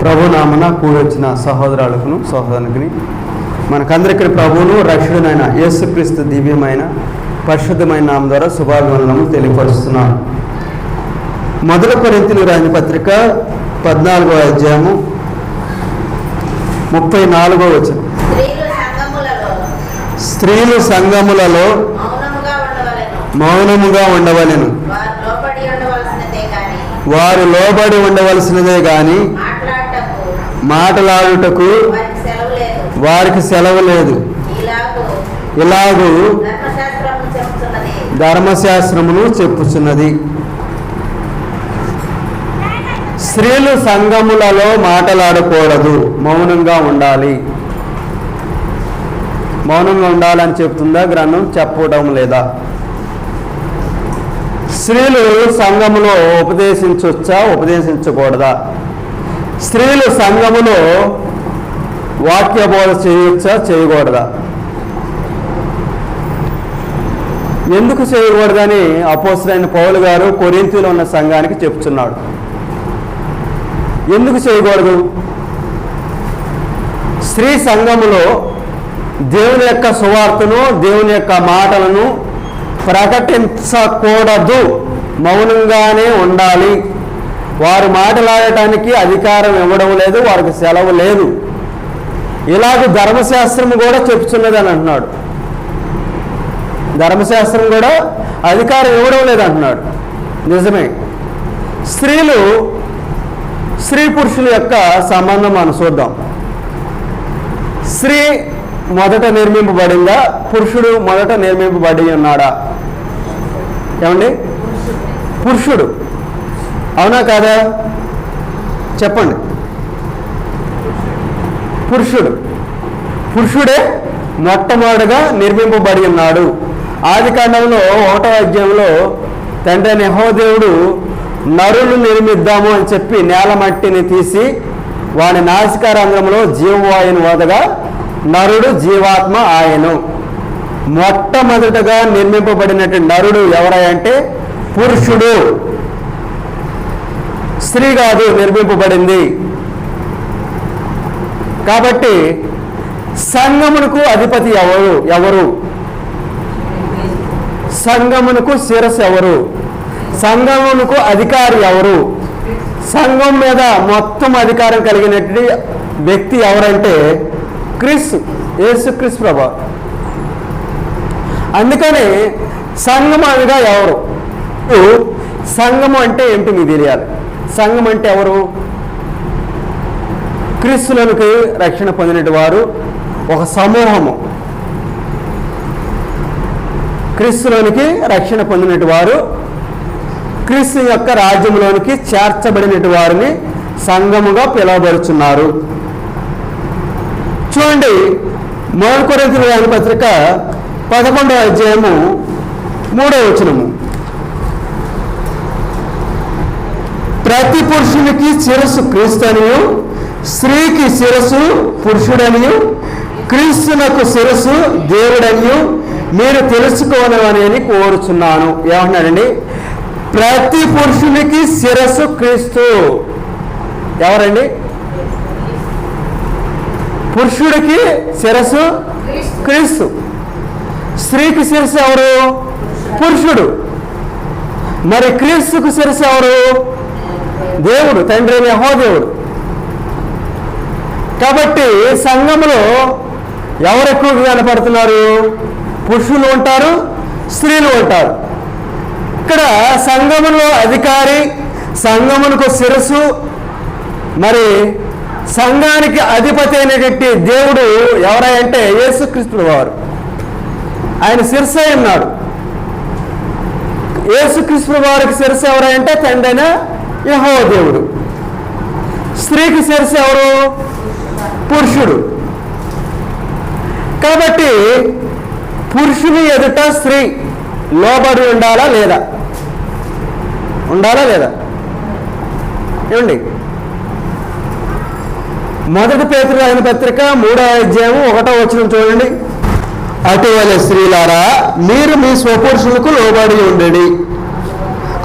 ప్రభునామన కూడొచ్చిన సహోదరులకును సహోదరునికి మనకందరికీ ప్రభువును రక్షకుడైన యేసుక్రీస్తు దివ్యమైన పరిశుద్ధమైన నామం ద్వారా శుభాభివందనము తెలియపరుస్తున్నాను. మొదటి కొరింథీయులకు రాసిన పత్రిక 14వ అధ్యాయము 34వ వచనం. స్త్రీలు సంఘములలో మౌనముగా ఉండవలెను, వారు లోబడి ఉండవలసినదే గాని మాట్లాడుటకు వారికి సెలవు లేదు. ఇలాగూ ధర్మశాస్త్రమును చెప్పుచున్నది. స్త్రీలు సంఘములలో మాట్లాడకూడదు, మౌనంగా ఉండాలి. మౌనంగా ఉండాలని చెప్తుందా గ్రంథం? చెప్పడం లేదా? స్త్రీలు సంఘములో ఉపదేశించవచ్చా, ఉపదేశించకూడదా? స్త్రీలు సంఘములో వాక్య బోధ చేయవచ్చా, చేయకూడదా? ఎందుకు చేయకూడదని అపోస్తలుడైన పౌలు గారు కొరింథీలో ఉన్న సంఘానికి చెప్తున్నాడు. ఎందుకు చేయకూడదు? స్త్రీ సంఘములో దేవుని యొక్క సువార్తను, దేవుని యొక్క మాటలను ప్రకటించకూడదు, మౌనంగానే ఉండాలి. వారు మాట్లాడటానికి అధికారం ఇవ్వడం లేదు, వారికి సెలవు లేదు. ఇలాగ ధర్మశాస్త్రం కూడా చెప్తున్నది అని అంటున్నాడు. ధర్మశాస్త్రం కూడా అధికారం ఇవ్వడం లేదంటున్నాడు. నిజమే. స్త్రీ పురుషుల యొక్క సంబంధం మనం చూద్దాం. స్త్రీ మొదట నిర్మింపబడిందా, పురుషుడు మొదట నిర్మింపబడి ఉన్నాడా? ఏమండి? పురుషుడు. అవునా కాదా? చెప్పండి. పురుషుడే మొట్టమొదటిగా నిర్మింపబడి ఉన్నాడు. ఆదికాండంలో 1వ అధ్యాయంలో తండ్రి అయిన యెహోవా దేవుడు నరులు నిర్మిద్దాము అని చెప్పి నేల మట్టిని తీసి వాని నాసికారంధ్రంలో జీవవాయుని వదగా నరుడు జీవాత్మ ఆయను. మొట్టమొదటగా నిర్మింపబడినట్టు నరుడు ఎవరంటే పురుషుడు, స్త్రీ కాదు నిర్మింపబడింది. కాబట్టి సంఘమునకు అధిపతి ఎవరు? సంఘమునకు శిరస్సు ఎవరు? సంఘమునకు అధికారి ఎవరు? సంఘం మీద మొత్తం అధికారం కలిగినటువంటి వ్యక్తి ఎవరంటే క్రీస్తు, యేసుక్రీస్తు ప్రభువు. అందుకని సంఘం అనగా ఎవరు? సంఘము అంటే ఏంటి మీకు తెలియాలి. సంఘం అంటే ఎవరు? క్రీస్తులోనికి రక్షణ పొందినటు వారు, ఒక సమూహము. క్రీస్తులోనికి రక్షణ పొందినటు వారు, క్రీస్తు యొక్క రాజ్యంలోనికి చేర్చబడినటు వారిని సంఘముగా పిలువబడుచున్నారు. చూడండి, మొదటి కొరింథీయులకు రాసిన పత్రిక 11వ అధ్యాయము 3వ వచనము. ప్రతి పురుషునికి శిరస్సు క్రీస్తు అనియు, స్త్రీకి శిరస్సు పురుషుడనియు, క్రీస్తునకు శిరస్సు దేవుడనియు మీరు తెలుసుకోవాలని కోరుచున్నాను. ఏమన్నాడండి? ప్రతి పురుషునికి శిరస్సు క్రీస్తు. ఎవరండి? పురుషుడికి శిరస్సు క్రీస్తు. స్త్రీకి శిరస్సు ఎవరు? పురుషుడు. మరి క్రీస్తుకు శిరస్సు ఎవరు? దేవుడు, తండ్రి అయిన యెహోవా దేవుడు. కాబట్టి సంఘములో ఎవరు ఎక్కువగా కనపడుతున్నారు? పురుషులు ఉంటారు, స్త్రీలు ఉంటారు. ఇక్కడ సంఘములో అధికారి, సంఘమునకు శిరస్సు, మరి సంఘానికి అధిపతి అయినటువంటి దేవుడు ఎవరంటే యేసుక్రీస్తు వారు. ఆయన శిరస్సు అయి ఉన్నాడు. యేసుక్రీస్తు వారికి శిరస్సు ఎవరంటే తండ్రి అయిన యెహోవా దేవుడు. స్త్రీకి శిరస్సు ఎవరు? పురుషుడు. కాబట్టి పురుషుని ఎదుట స్త్రీ లోబడి ఉండాలా లేదా? ఏమండి? మొదటి పేతురు రాసిన పత్రిక 3వ అధ్యాయం 1వ వచనం చూడండి. అటువలే స్త్రీలారా, మీరు మీ స్వపురుషులకు లోబడి ఉండడి.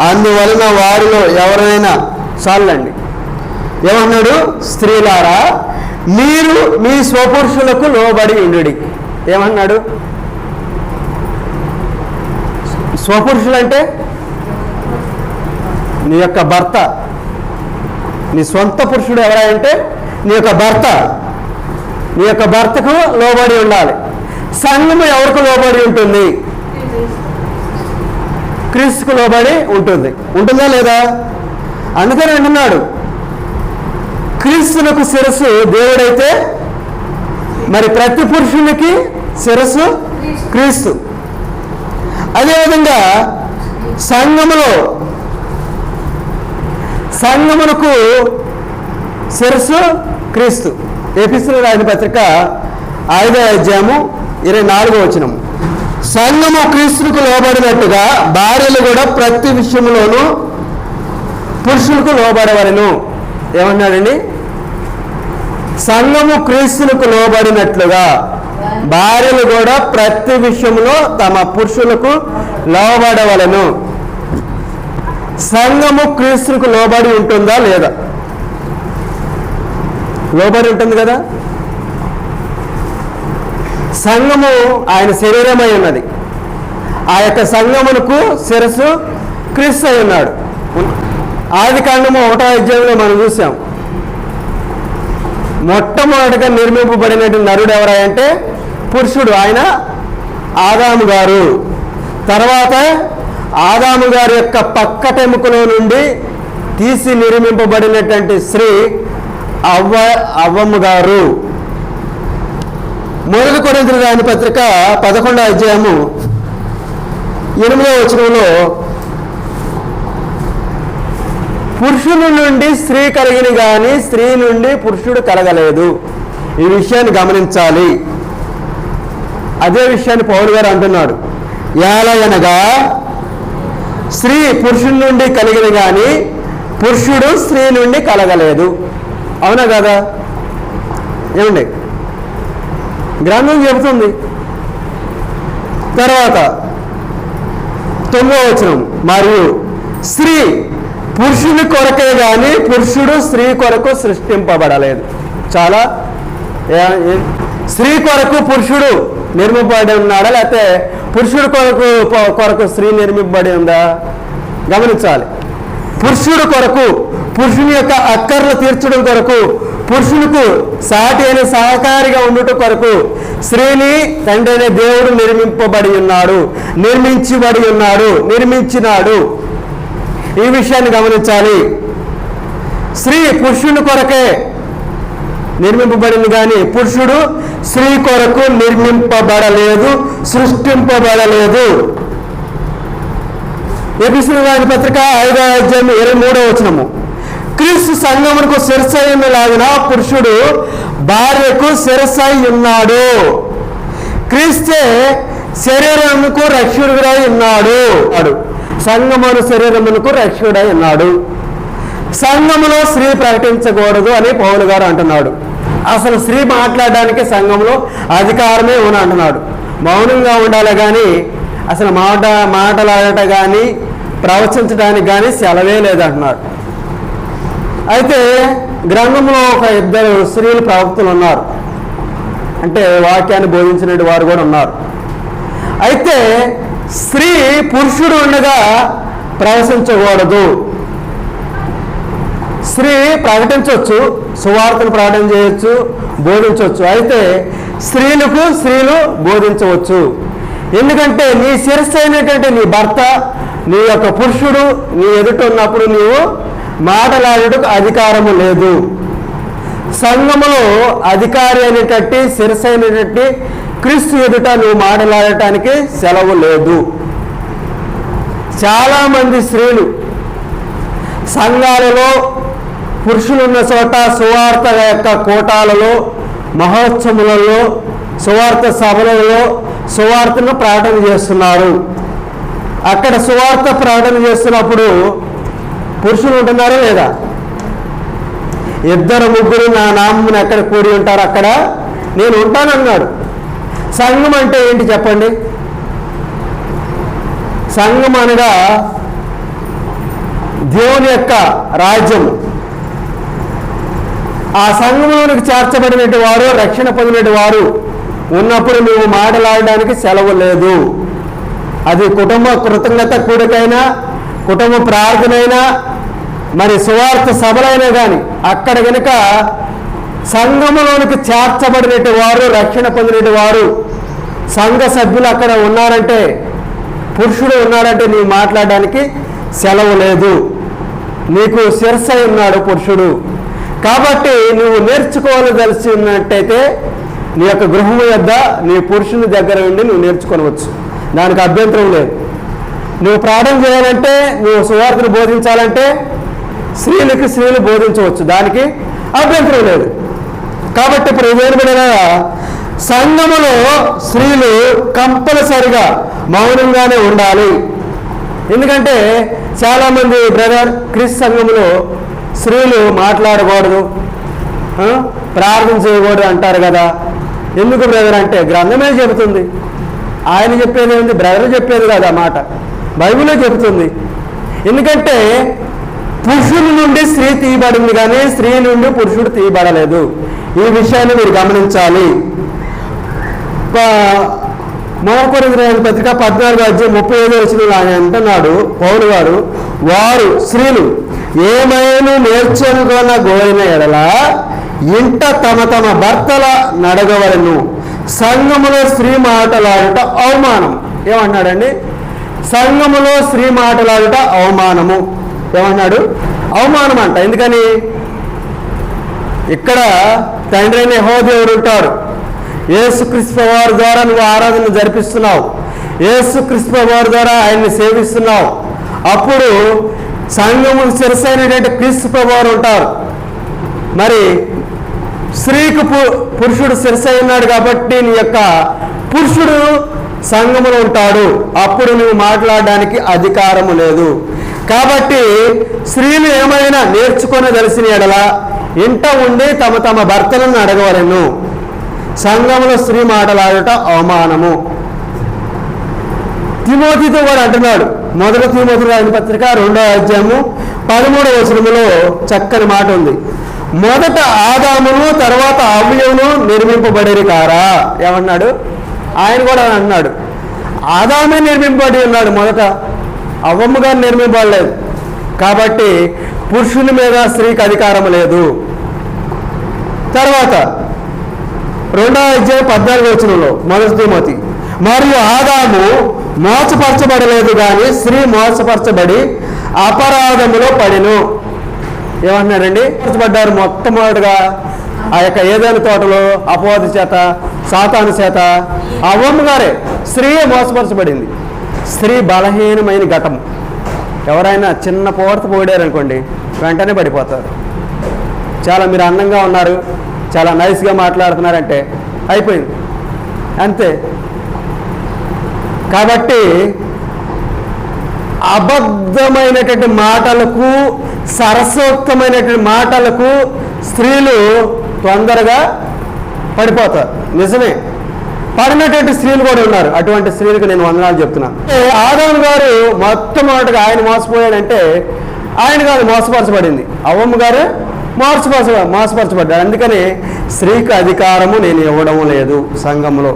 అందువలన వారిలో ఎవరైనా చాలండి ఏమన్నాడు? స్త్రీలారా మీరు మీ స్వపురుషులకు లోబడి ఉండుడి. ఏమన్నాడు? స్వపురుషులు అంటే నీ యొక్క భర్త. నీ సొంత పురుషుడు ఎవరంటే నీ యొక్క భర్త. నీ యొక్క భర్తకు లోబడి ఉండాలి. సంఘము ఎవరికి లోబడి ఉంటుంది? క్రీస్తుకు లోబడి ఉంటుంది. ఉంటుందా లేదా? అందుకని అంటున్నాడు, క్రీస్తునకు శిరస్సు దేవుడైతే మరి ప్రతి పురుషునికి శిరస్సు క్రీస్తు. అదేవిధంగా సంఘమునకు శిరస్సు క్రీస్తు. ఎఫెసీయులకు రాసిన పత్రిక 5వ అధ్యాయము 24వ వచనం. సంఘము క్రీస్తుకు లోబడినట్టుగా భార్యలు కూడా ప్రతి విషయంలోనూ పురుషులకు లోబడవలెను. ఏమన్నాడండి? సంఘము క్రీస్తులకు లోబడినట్లుగా భార్యలు కూడా ప్రతి విషయంలో తమ పురుషులకు లోబడవలెను. సంఘము క్రీస్తుకు లోబడి ఉంటుందా లేదా? లోబడి ఉంటుంది కదా. సంఘము ఆయన శరీరమై ఉన్నది. ఆ యొక్క సంఘమునకు శిరస్సు క్రీస్తు అయి ఉన్నాడు. ఆదికాండము 1వ అధ్యాయంలో మనం చూసాం, మొట్టమొదటిగా నిర్మింపబడినటువంటి నరుడు ఎవరంటే పురుషుడు, ఆయన ఆదాము గారు. తర్వాత ఆదాము గారి యొక్క పక్కటెముకలో నుండి తీసి నిర్మింపబడినటువంటి స్త్రీ అవ్వమ్మ గారు. 1 కొరింథీయులకు రాసిన పత్రిక 11వ అధ్యాయము 8వ వచనంలో పురుషుని నుండి స్త్రీ కలిగిన కానీ స్త్రీ నుండి పురుషుడు కలగలేదు. ఈ విషయాన్ని గమనించాలి. అదే విషయాన్ని పౌలు గారు అంటున్నాడు, ఎలాగనగా స్త్రీ పురుషుని నుండి కలిగిన కానీ పురుషుడు స్త్రీ నుండి కలగలేదు. అవునా కదా? ఏమండి? గ్రంథం చెబుతుంది. తర్వాత 9వ వచనం, మరియు స్త్రీ పురుషుని కొరకే కానీ పురుషుడు స్త్రీ కొరకు సృష్టింపబడలేదు. చాలా స్త్రీ కొరకు పురుషుడు నిర్మింపబడి ఉన్నాడా, లేకపోతే పురుషుడు కొరకు స్త్రీ నిర్మింపబడి ఉందా? గమనించాలి. పురుషుడు కొరకు, పురుషుని యొక్క అక్కర్లు తీర్చడం కొరకు, పురుషునికి సాటి అయిన సహకారిగా ఉండటం కొరకు స్త్రీని తండ్రి అనే దేవుడు నిర్మించినాడు. ఈ విషయాన్ని గమనించాలి. స్త్రీ పురుషుని కొరకే నిర్మింపబడింది కానీ పురుషుడు స్త్రీ కొరకు నిర్మింపబడలేదు, సృష్టింపబడలేదు. ఎఫెసీయులకు రాసిన పత్రిక 5వ అధ్యాయం 23వ వచనము, క్రీస్తు సంఘమునకు శిరస్సై ఉన్నలాగున పురుషుడు భార్యకు శిరస్సై ఉన్నాడు. క్రీస్తే శరీరమునకు రక్షకుడై ఉన్నాడు. సంఘమును శరీరమునకు రక్షకుడై ఉన్నాడు. సంఘములో స్త్రీ ప్రకటించకూడదు అని పౌలు గారు అంటున్నాడు. అసలు స్త్రీ మాట్లాడడానికి సంఘంలో అధికారమే ఉంది అంటున్నాడు. మౌనంగా ఉండాలి కానీ అసలు మాట్లాడట కానీ ప్రవచించడానికి కానీ సెలవే లేదంటున్నాడు. అయితే గ్రంథంలో ఒక 2 స్త్రీలు ప్రవక్తలు ఉన్నారు, అంటే వాక్యాన్ని బోధించిన వారు కూడా ఉన్నారు. అయితే స్త్రీ పురుషుడు ఉండగా ప్రవశించకూడదు. స్త్రీ ప్రకటించవచ్చు, సువార్తను ప్రకటన చేయొచ్చు, బోధించవచ్చు. అయితే స్త్రీలు బోధించవచ్చు. ఎందుకంటే నీ శిరస్సు అయినటువంటి నీ భర్త, నీ యొక్క పురుషుడు నీ ఎదుట ఉన్నప్పుడు నీవు మాట్లాడేటకు అధికారము లేదు. సంఘములో అధికారి అయినటువంటి శిరస్సు అయినటువంటి క్రీస్తు ఎదుట నువ్వు మాట్లాడటానికి సెలవు లేదు. చాలామంది స్త్రీలు సంఘాలలో పురుషులు ఉన్న చోట సువార్త యొక్క కోటాలలో, మహోత్సవాలలో, సువార్త సభలలో సువార్తను ప్రకటన చేస్తున్నారు. అక్కడ సువార్త ప్రకటన చేస్తున్నప్పుడు పురుషులు ఉంటున్నారా లేదా? 2 ముగ్గురు నా నామమున ఎక్కడ కూడి ఉంటారు అక్కడ నేను ఉంటానన్నాడు. సంఘం అంటే ఏంటి చెప్పండి? సంఘం అనగా దేవుని యొక్క రాజ్యం. ఆ సంఘంలోనికి చేర్చబడినటువంటి వారు, రక్షణ పొందినటువంటి వారు ఉన్నప్పుడు నువ్వు మాట్లాడడానికి సెలవు లేదు. అది కుటుంబ కృతజ్ఞత కూడికైనా, కుటుంబ ప్రార్థనైనా, మరి సువార్త సభలైనా కానీ అక్కడ కనుక సంఘములోనికి చేర్చబడినటువంటి వారు, రక్షణ పొందినటువంటి వారు, సంఘ సభ్యులు అక్కడ ఉన్నారంటే, పురుషుడు ఉన్నాడంటే నీవు మాట్లాడడానికి సెలవు లేదు. నీకు శిరస్సు ఉన్నాడు పురుషుడు. కాబట్టి నువ్వు నేర్చుకోవాల్సినట్టయితే నీ యొక్క గృహము యొద్ద నీ పురుషుని దగ్గర ఉండి నువ్వు నేర్చుకోవచ్చు. దానికి అభ్యంతరం లేదు. నువ్వు ప్రార్థన చేయాలంటే, నువ్వు సువార్తను బోధించాలంటే స్త్రీలకు స్త్రీలు బోధించవచ్చు, దానికి అభ్యంతరం లేదు. కాబట్టి ఇప్పుడు ఏమైనా సంఘములో స్త్రీలు కంపల్సరిగా మౌనంగానే ఉండాలి. ఎందుకంటే చాలామంది బ్రదర్ క్రీస్తు సంఘంలో స్త్రీలు మాట్లాడకూడదు, ప్రార్థన చేయకూడదు అంటారు కదా. ఎందుకు బ్రదర్ అంటే గ్రంథమే చెబుతుంది. ఆయన చెప్పేది ఏంది, బ్రదర్ చెప్పేది కదా మాట, బైబిల్లో చెబుతుంది. ఎందుకంటే పురుషుడి నుండి స్త్రీ తీయబడింది కానీ స్త్రీ నుండి పురుషుడు తీయబడలేదు. ఈ విషయాన్ని మీరు గమనించాలి. మొదటి పత్రిక 14:35 ఆయన అంటున్నాడు పౌలు గారు, వారు స్త్రీలు ఏమైనా నేర్చుకున్న గోరిన ఎడల ఇంట తమ తమ భర్తల నడగవలను, సంఘములో స్త్రీ మాటలాడుట అవమానం. ఏమన్నాడండి? సంఘములో స్త్రీ మాటలాడుట అవమానము. ఏమన్నాడు? అవమానం అంట. ఎందుకని? ఇక్కడ తండ్రి అయిన యెహోవా దేవుడు ఉంటాడు. యేసుక్రీస్తు వారి ద్వారా నువ్వు ఆరాధన జరిపిస్తున్నావు, యేసుక్రీస్తు వారి ద్వారా ఆయన్ని సేవిస్తున్నావు. అప్పుడు సంఘము శిరస్సు అయినటువంటి క్రీస్తు వారు ఉంటారు. మరి స్త్రీకి పురుషుడు శిరస్సు ఉన్నాడు కాబట్టి నీ యొక్క పురుషుడు సంఘములో ఉంటాడు. అప్పుడు నువ్వు మాట్లాడడానికి అధికారము లేదు. కాబట్టి స్త్రీలు ఏమైనా నేర్చుకొని తెలిసిన ఎడల ఇంట ఉండి తమ తమ భర్తలను అడగవలను, సంఘంలో స్త్రీ మాటలాడట అవమానము. తిమోతితో కూడా అంటున్నాడు. మొదటి తిమోతి రాసిన పత్రిక 2:13 చక్కని మాట ఉంది. మొదట ఆదామును తర్వాత అవ్వయును నిర్మింపబడేది కారా? ఏమన్నాడు? ఆయన కూడా అన్నాడు ఆదామే నిర్మింపబడి ఉన్నాడు, మొదట అవ్వమ్మ గారు నిర్మింపబడలేదు. కాబట్టి పురుషుని మీద స్త్రీకి అధికారం లేదు. తర్వాత 2:14 మొదటి తిమోతి, మరియు ఆదాము మోసపరచబడలేదు కానీ స్త్రీ మోసపరచబడి అపరాధములో పడిను. ఏమన్నారండి? మోసపడ్డారు మొట్టమొదటిగా ఆ యొక్క ఏదైనా తోటలో అపవాది చేత, సాతాను చేత. అవ్వమ్మ గారే, స్త్రీయే మోసపరచబడింది. స్త్రీ బలహీనమైన ఘటం. ఎవరైనా చిన్న పోడత పోడారనుకోండి వెంటనే పడిపోతారు. చాలా మీరు అందంగా ఉన్నారు, చాలా నైస్గా మాట్లాడుతున్నారంటే అయిపోయింది, అంతే. కాబట్టి అబద్ధమైనటువంటి మాటలకు, సరసోక్తమైనటువంటి మాటలకు స్త్రీలు తొందరగా పడిపోతారు. నిజమే, పడినటువంటి స్త్రీలు కూడా ఉన్నారు. అటువంటి స్త్రీలకు నేను వందనాలు చెప్తున్నాను. ఆదాము గారు మొట్టమొదటిగా ఆయన మోసపోయాడంటే ఆయన కాదు మోసపరచబడింది, అవ్వమ్మ గారు మోసపరచబడ్డాడు. అందుకని స్త్రీకి అధికారము నేను ఇవ్వడం లేదు సంఘంలో.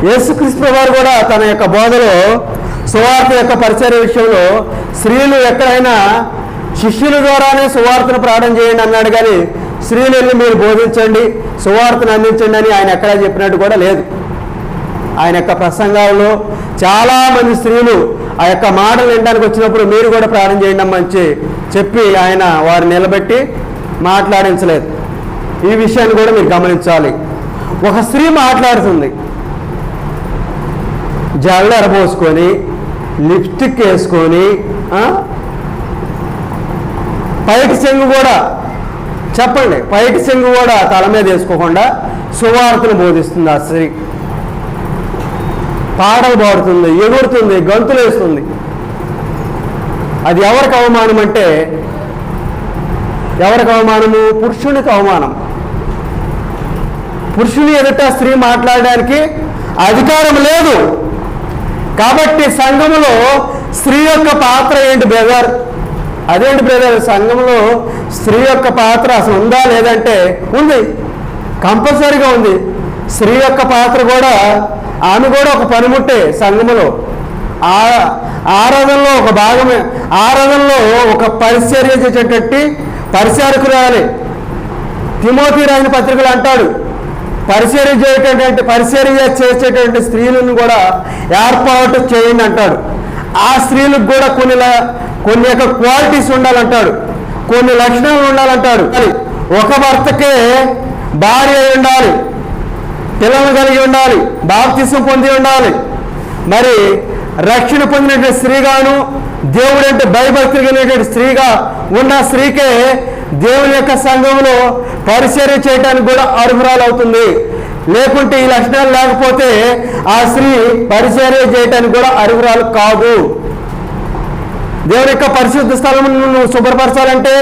యేసుక్రీస్తు వారు కూడా తన యొక్క బోధలో సువార్త యొక్క పరిచర్య విషయంలో స్త్రీలు ఎక్కడైనా శిష్యుల ద్వారానే సువార్తను ప్రార్థన చేయండి అన్నాడు, కానీ స్త్రీలు వెళ్ళి మీరు బోధించండి, సువార్తను అందించండి అని ఆయన ఎక్కడా చెప్పినట్టు కూడా లేదు. ఆయన యొక్క ప్రసంగాల్లో చాలామంది స్త్రీలు ఆ యొక్క మాటలు వినడానికి వచ్చినప్పుడు మీరు కూడా ప్రార్థన చేయండి అమ్మని చెప్పి ఆయన వారు నిలబెట్టి మాట్లాడించలేదు. ఈ విషయాన్ని కూడా మీరు గమనించాలి. ఒక స్త్రీ మాట్లాడుతుంది, జల్లు ఎరబోసుకొని, లిప్స్టిక్ వేసుకొని, పైకి చెంగు కూడా చెప్పండి, పైకి చెంగు కూడా తల మీద వేసుకోకుండా సువార్తను బోధిస్తుంది. ఆ స్త్రీ పాటలు పాడుతుంది, ఎగురుతుంది, గంతులు వేస్తుంది. అది ఎవరికి అవమానం అంటే, ఎవరికి అవమానము? పురుషునికి అవమానం. పురుషుని ఎదుట స్త్రీ మాట్లాడడానికి అధికారం లేదు. కాబట్టి సంఘములో స్త్రీ యొక్క పాత్ర ఏంటి బ్రదర్ అదేంటి బ్రదర్, సంఘంలో స్త్రీ యొక్క పాత్ర అసలు ఉందా లేదంటే ఉంది, కంపల్సరీగా ఉంది. స్త్రీ యొక్క పాత్ర కూడా, ఆమె కూడా ఒక పనిముట్టే సంఘములో. ఆరాధనలో ఒక భాగమే, ఆరాధనలో ఒక పరిచర్య చేసేటట్టు పరిచారకురాలి. తిమోతి రాసిన పత్రికలు అంటాడు, పరిచర్య చేసేటువంటి స్త్రీలను కూడా ఏర్పాటు చేయండి అంటాడు. ఆ స్త్రీలకు కూడా కొన్ని యొక్క క్వాలిటీస్ ఉండాలంటాడు, కొన్ని లక్షణాలు ఉండాలంటాడు. ఒక భర్తకే భార్య అయి ఉండాలి, పిల్లలు కలిగి ఉండాలి, బాప్తిసం పొంది ఉండాలి. మరి రక్షణ పొందినటువంటి స్త్రీగాను, దేవుడు అంటే భయభక్తి కలిగినటువంటి స్త్రీగా ఉన్న స్త్రీకే దేవుని యొక్క సంఘంలో పరిచర్య చేయడానికి కూడా అర్హురాలు అవుతుంది. లేకుంటే ఈ లక్షణాలు లేకపోతే ఆ స్త్రీ పరిచర్య చేయడానికి కూడా అర్హురాలు కాదు. దేవుని యొక్క పరిశుద్ధ స్థలమును శుభ్రపరచాలంటే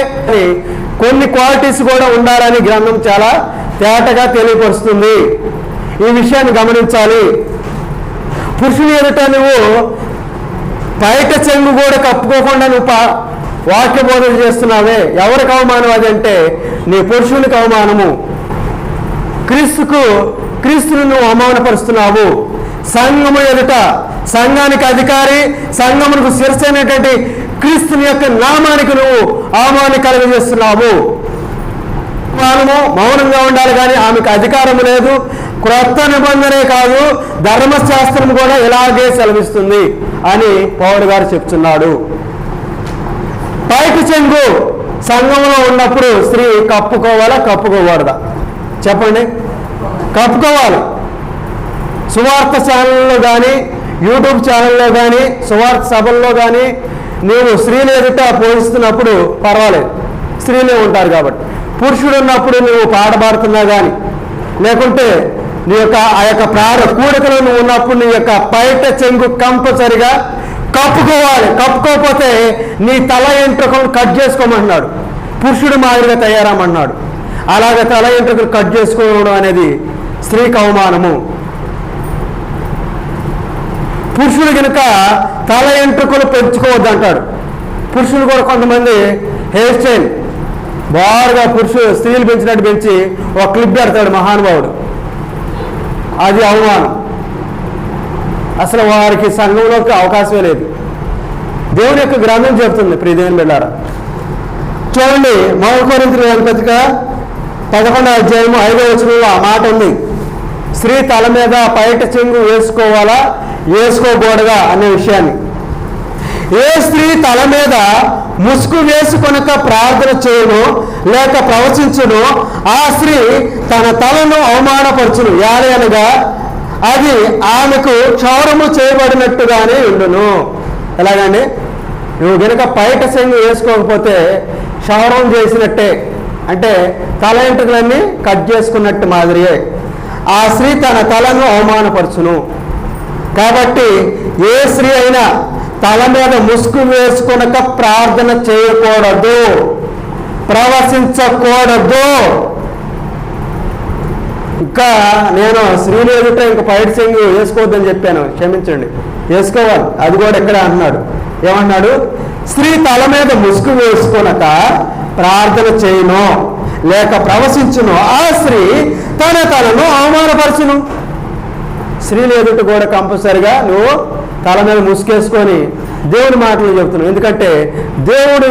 కొన్ని క్వాలిటీస్ కూడా ఉండాలని గ్రంథం చాలా తేటగా తెలియపరుస్తుంది. ఈ విషయాన్ని గమనించాలి. పురుషుని ఎదుట నువ్వు బయట చెంగు కూడా కప్పుకోకుండా నువ్వు వాక్య బోధన చేస్తున్నావే, ఎవరికి అవమానం అది అంటే నీ పురుషునికి అవమానము. క్రీస్తును నువ్వు అవమానపరుస్తున్నావు. సంఘము ఎదుట, సంఘానికి అధికారి, సంఘమునకు శిరస్సు అయినటువంటి క్రీస్తుని యొక్క నామానికి నువ్వు అవమానం కలుగజేస్తున్నావు. మౌనంగా ఉండాలి, కానీ ఆమెకు అధికారం లేదు. క్రొత్త నిబంధనే కాదు, ధర్మశాస్త్రం కూడా ఇలాగే సెలవిస్తుంది అని పౌలు గారు చెప్తున్నాడు. పైకి చెంగు సంఘంలో ఉన్నప్పుడు స్త్రీ కప్పుకోవాలా కప్పుకోకూడదా చెప్పండి? కప్పుకోవాలి. సువార్త ఛానల్లో కానీ, యూట్యూబ్ ఛానల్లో కానీ, సువార్త సభల్లో కానీ నీవు స్త్రీలు ఎదుట పోషిస్తున్నప్పుడు పర్వాలేదు, స్త్రీలే ఉంటారు కాబట్టి. పురుషుడు ఉన్నప్పుడు నువ్వు పాట పాడుతున్నా కానీ, లేకుంటే నీ యొక్క ఆ యొక్క కూడికలో నువ్వు ఉన్నప్పుడు నీ యొక్క బయట చెంగు కంపల్సరిగా కప్పుకోవాలి. కప్పుకోకపోతే నీ తల ఎంట్రుకలు కట్ చేసుకోమంటున్నాడు, పురుషుడు మాదిరిగా తయారమన్నాడు. అలాగే తల ఎంట్రుకలు కట్ చేసుకోవడం అనేది స్త్రీకి అవమానము. పురుషుడు కనుక తల ఎంట్రుకలు పెంచుకోవద్దు అంటాడు. పురుషులు కూడా కొంతమంది హెయిర్ స్టైల్ బాగా స్త్రీలు పెంచినట్టు పెంచి ఒక క్లిప్ పెడతాడు మహానుభావుడు. అది అవమానం. అసలు వారికి సంఘంలోకి అవకాశమే లేదు. దేవుని యొక్క గ్రంథం చెప్తుంది. ప్రియ దేవుని బిడ్డలారా, చూడండి, 1 కొరింథీయుల పత్రిక 11వ అధ్యాయము 5వ వచనంలో ఆ మాట ఉంది. స్త్రీ తల మీద పైట చెంగు వేసుకోవాలా వేసుకోకూడదా అనే విషయాన్ని. ఏ స్త్రీ తల మీద ముసుగు వేసుకొనక ప్రార్థన చేయను లేక ప్రవచించును, ఆ స్త్రీ తన తలను అవమానపరచును, యాలనగా అది ఆమెకు క్షౌరము చేయబడినట్టుగానే ఉండును. ఎలాగండి? నువ్వు కనుక పైట చెంగు వేసుకోకపోతే క్షౌరం చేసినట్టే, అంటే తల ఎంట్రుకలన్నీ కట్ చేసుకున్నట్టు మాదిరియే. ఆ స్త్రీ తన తలను అవమానపరచును. కాబట్టి ఏ స్త్రీ అయినా తల మీద ముసుగు వేసుకొనక ప్రార్థన చేయకూడదు, ప్రవశించకూడదు. ఇంకా నేను స్త్రీలు ఎదుట ఇంకా పైట చెంగు వేసుకోవద్దని చెప్పాను, క్షమించండి, వేసుకోవాలి. అది కూడా ఎక్కడ అంటున్నాడు, ఏమన్నాడు? స్త్రీ తల మీద ముసుగు వేసుకొనక ప్రార్థన చేయను లేక ప్రవశించును, ఆ స్త్రీ తన తలను అవమానపరచును. స్త్రీలు ఎదుట కూడా కంపల్సరిగా నువ్వు తల మీద ముసుకేసుకొని దేవుని మాటలు చెబుతున్నావు. ఎందుకంటే దేవుడు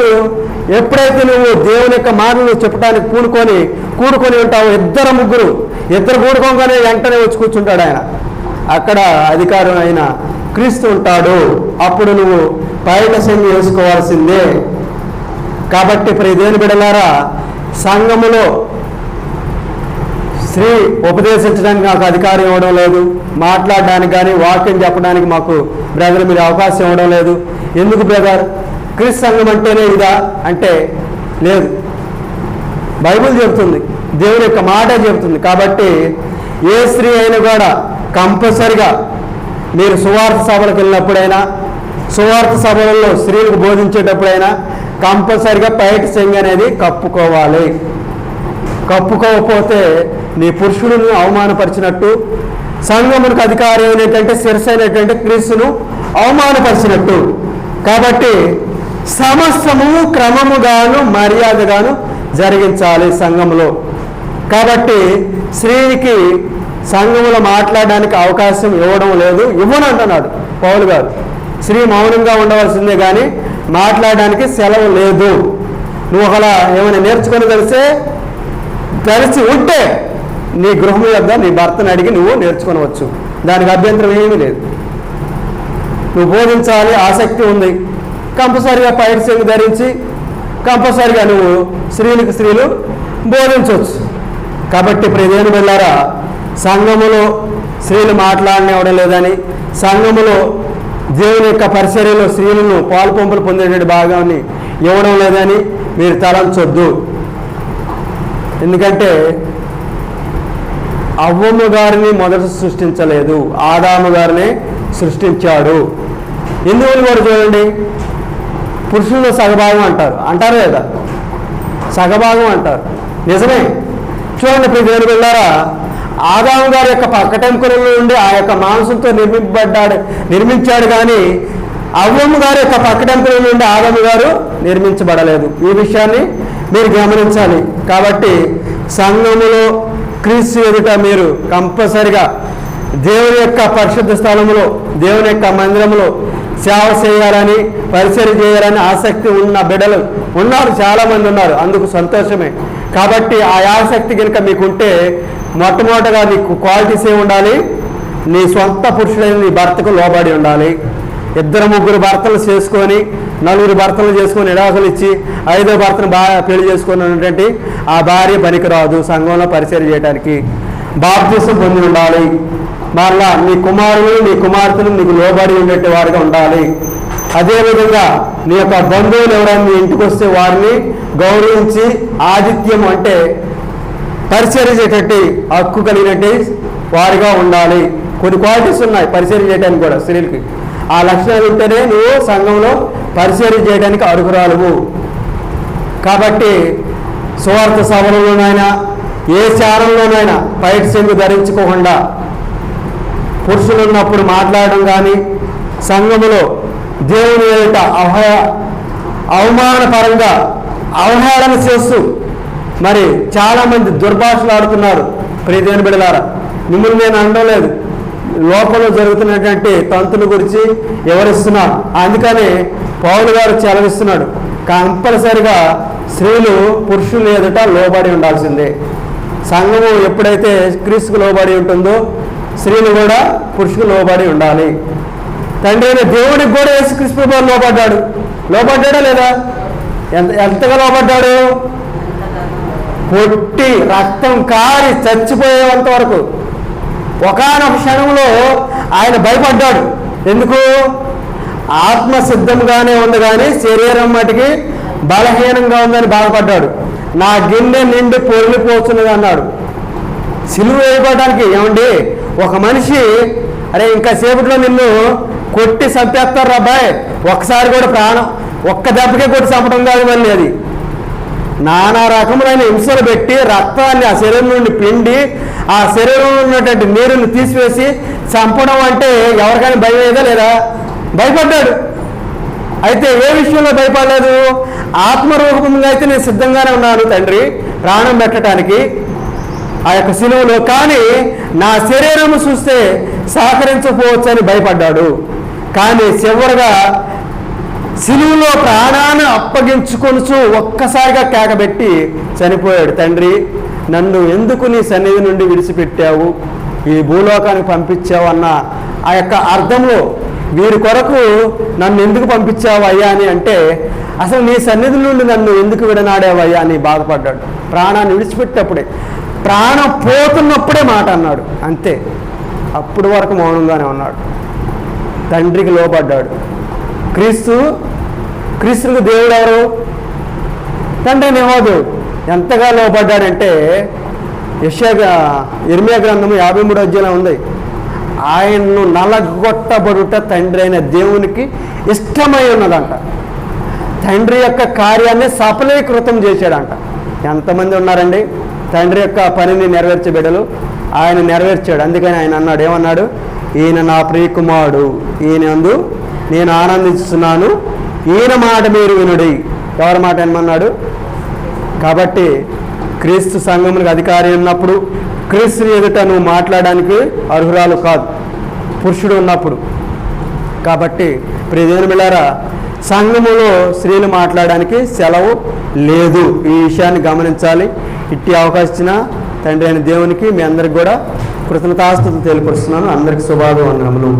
ఎప్పుడైతే నువ్వు దేవుని యొక్క మాటలు చెప్పడానికి కూడుకొని ఉంటావు, ఇద్దరు కూడుకోగానే వెంటనే వచ్చి కూర్చుంటాడు ఆయన. అక్కడ అధికారం అయిన క్రీస్తు ఉంటాడు. అప్పుడు నువ్వు పైట చెంగు వేసుకోవాల్సిందే. కాబట్టి ప్రియ దేవుని బిడ్డలారా, సంఘములో స్త్రీ ఉపదేశించడానికి నాకు అధికారం ఇవ్వడం లేదు, మాట్లాడడానికి కానీ వాక్యం చెప్పడానికి మాకు బ్రదర్ మీరు అవకాశం ఇవ్వడం లేదు. ఎందుకు బ్రదర్? క్రీస్తు సంఘం అంటేనే ఇదా అంటే లేదు, బైబిల్ చెబుతుంది, దేవుని యొక్క మాట చెబుతుంది. కాబట్టి ఏ స్త్రీ అయినా కూడా కంపల్సరిగా మీరు సువార్త సభలకు వెళ్ళినప్పుడైనా, సువార్త సభలలో స్త్రీలకు బోధించేటప్పుడైనా కంపల్సరిగా పైట చెంగు అనేది కప్పుకోవాలి. కప్పుకోకపోతే నీ పురుషుడిని అవమానపరిచినట్టు, సంఘమునకు అధికారి అయినటువంటి శిరస్సు అయినటువంటి క్రీస్తును అవమానపరిచినట్టు. కాబట్టి సమస్తము క్రమముగాను మర్యాదగాను జరిగించాలి సంఘములో. కాబట్టి స్త్రీకి సంఘములో మాట్లాడడానికి అవకాశం ఇవ్వడం లేదు, ఇవ్వను అంటున్నాడు పౌలు గారు. స్త్రీ మౌనంగా ఉండవలసిందే కానీ మాట్లాడడానికి సెలవు లేదు. నువ్వు ఒకలా ఏమైనా నేర్చుకొని తెలిసి ఉంటే నీ గృహం యొద్ద నీ భర్తను అడిగి నువ్వు నేర్చుకోవచ్చు, దానికి అభ్యంతరం ఏమీ లేదు. నువ్వు బోధించాలి, ఆసక్తి ఉంది, కంపల్సరిగా పైట సెంగు ధరించి కంపల్సరిగా నువ్వు స్త్రీలు బోధించవచ్చు. కాబట్టి ప్రియమైన బిడ్డలారా, సంఘములో స్త్రీలు మాట్లాడనివ్వడం లేదని, సంఘములో దేవుని యొక్క పరిచర్యలో స్త్రీలను పాలుపంపులు పొందేటువంటి భాగాన్ని ఇవ్వడం లేదని మీరు తలంచొద్దు. ఎందుకంటే అవ్వమ్మ గారిని మొదట సృష్టించలేదు, ఆదాము గారిని సృష్టించాడు. హిందువులు కూడా చూడండి, పురుషుల్లో సగభాగం అంటారు లేదా, సగభాగం అంటారు, నిజమే. చూడండి ప్రియమైన బిడ్డలారా, ఆదాము గారి యొక్క పక్కటెంకుల నుండి ఆ యొక్క మాంసంతో నిర్మించాడు కానీ అవ్వమ్మ గారి యొక్క పక్కటెంకుల నుండి ఆదాము గారు నిర్మించబడలేదు. ఈ విషయాన్ని మీరు గమనించాలి. కాబట్టి సంఘములో క్రీస్తు ఎదుట మీరు కంపల్సరిగా దేవుని యొక్క పరిశుద్ధ స్థలములో, దేవుని యొక్క మందిరంలో సేవ చేయాలని, పరిచర్య చేయాలని ఆసక్తి ఉన్న బిడ్డలు ఉన్నారు, చాలామంది ఉన్నారు. అందుకు సంతోషమే. కాబట్టి ఆ ఆసక్తి కనుక మీకుంటే మొట్టమొదటిగా నీకు క్వాలిటీస్ ఏమి ఉండాలి? నీ సొంత పురుషుడైన నీ భర్తకు లోబడి ఉండాలి. 2-3 భర్తలు చేసుకొని 4 భర్తలు చేసుకొని విడాకులు ఇచ్చి 5వ భర్తను పెళ్లి చేసుకొని ఉన్నటువంటి ఆ భార్య పనికిరాదు సంఘంలో పరిచర్య చేయడానికి. బాప్తిసం పొంది ఉండాలి. మరలా నీ కుమారులు నీ కుమార్తెలు నీకు లోబడి ఉండేటి వారిగా ఉండాలి. అదేవిధంగా నీ యొక్క బంధువులు ఎవరైనా నీ ఇంటికి వస్తే వారిని గౌరవించి ఆతిథ్యం అంటే పరిచర్య చేయటట్టు హక్కు కలిగినట్టు వారిగా ఉండాలి. కొన్ని క్వాలిటీస్ ఉన్నాయి పరిచర్య చేయడానికి కూడా స్త్రీలకి. ఆ లక్షణాలు ఉంటేనే నువ్వు సంఘంలో పరిచర్య చేయడానికి అర్హురాలువు. కాబట్టి సువార్త సభలోనైనా ఏ ఛానల్లోనైనా పైట చెంగు ధరించుకోకుండా పురుషులు ఉన్నప్పుడు మాట్లాడడం కానీ, సంఘములో దేవుని ఎదుట అవమానపరంగా అవహేళన చేస్తూ మరి చాలామంది దుర్భాషలు ఆడుతున్నారు. ప్రియదేవుని బిడ్డలారా, మిమ్మల్ని నేను అనడం లేదు, లోకంలో జరుగుతున్నటువంటి తంతుల గురించి వివరిస్తున్నాను. అందుకని పౌలు గారు చెలవిస్తున్నాడు, కంపల్సరిగా స్త్రీలు పురుషులు ఎదుట లోబడి ఉండాల్సిందే. సంఘము ఎప్పుడైతే క్రీస్తుకు లోబడి ఉంటుందో స్త్రీలు కూడా పురుషుకు లోబడి ఉండాలి. తండ్రి అయిన దేవుడికి కూడా యేసుక్రీస్తు లోబడ్డాడా లేదా? ఎంతగా లోబడ్డాడు? కొట్టి రక్తం కారి చచ్చిపోయేంత వరకు. ఒకానొక క్షణంలో ఆయన భయపడ్డాడు. ఎందుకు? ఆత్మ సిద్ధంగానే ఉంది కానీ శరీరం మటుకి బలహీనంగా ఉందని బాధపడ్డాడు. నా గిన్నె నిండి పొర్లిపోతున్నది అన్నాడు. సిలువ వేయబడడానికి ఏమండి, ఒక మనిషి అరే ఇంకా సేపట్లో నిన్ను కొట్టి చంపేస్తారు అబ్బాయి, ఒక్కసారి కూడా ప్రాణం ఒక్క దెబ్బకే కొట్టి చంపడం కాదు, మళ్ళీ అది నానా రకములైన హింసలు పెట్టి రక్తాన్ని ఆ శరీరం నుండి పిండి ఆ శరీరంలో ఉన్నటువంటి నీరుని తీసివేసి చంపడం అంటే ఎవరికైనా భయం ఏదా లేదా? భయపడ్డాడు. అయితే ఏ విషయంలో భయపడలేదు? ఆత్మరూపంగా అయితే నేను సిద్ధంగానే ఉన్నాను తండ్రి ప్రాణం పెట్టడానికి ఆ యొక్క సిలువలో, కానీ నా శరీరం చూస్తే సహకరించకపోవచ్చు అని భయపడ్డాడు. కానీ చివరిగా సిలువలో ప్రాణాన్ని అప్పగించుకొనుచు ఒక్కసారిగా కేకబెట్టి చనిపోయాడు. తండ్రి, నన్ను ఎందుకు నీ సన్నిధి నుండి విడిచిపెట్టావు, ఈ భూలోకానికి పంపించావు అన్న ఆ యొక్క అర్థంలో వీరి కొరకు నన్ను ఎందుకు పంపించావు అయ్యా అని అంటే, అసలు నీ సన్నిధి నుండి నన్ను ఎందుకు విడనాడావయ్యా అని బాధపడ్డాడు. ప్రాణాన్ని విడిచిపెట్టేప్పుడే, ప్రాణం పోతున్నప్పుడే మాట అన్నాడు, అంతే. అప్పుడు వరకు మౌనంగానే ఉన్నాడు, తండ్రికి లోబడ్డాడు. క్రీస్తుకు దేవుడు ఎవరు? తండ్రి నేమోదు. ఎంతగా లోబడ్డాడంటే ఇర్మియా గ్రంథము 53వ అధ్యాయంలో ఉంది, ఆయన్ను నలగొట్టబడుట తండ్రి అయిన దేవునికి ఇష్టమై ఉన్నదంట. తండ్రి యొక్క కార్యాన్ని సఫలీకృతం చేశాడంట. ఎంతమంది ఉన్నారండి తండ్రి యొక్క పనిని నెరవేర్చే బిడ్డలు? ఆయన నెరవేర్చాడు. అందుకని ఆయన అన్నాడు, ఏమన్నాడు? ఈయన నా ప్రియకుమారుడు, ఈయనందు నేను ఆనందిస్తున్నాను, ఈయన మాట మీరు వినుడి. ఎవరి మాట వినమన్నాడు? కాబట్టి క్రీస్తు సంఘమునికి అధికారి ఉన్నప్పుడు క్రీస్తుని ఎదుట నువ్వు మాట్లాడడానికి అర్హురాలు కాదు, పురుషుడు ఉన్నప్పుడు. కాబట్టి ప్రియ దేవుని బిడ్డలారా, సంఘములో స్త్రీలు మాట్లాడడానికి సెలవు లేదు. ఈ విషయాన్ని గమనించాలి. ఇట్టి అవకాశం ఇచ్చిన తండ్రి అయిన దేవునికి మీ అందరికి కూడా కృతజ్ఞతాస్తుతులు తెలియపరుస్తున్నాను. అందరికి శుభాభివందనములు.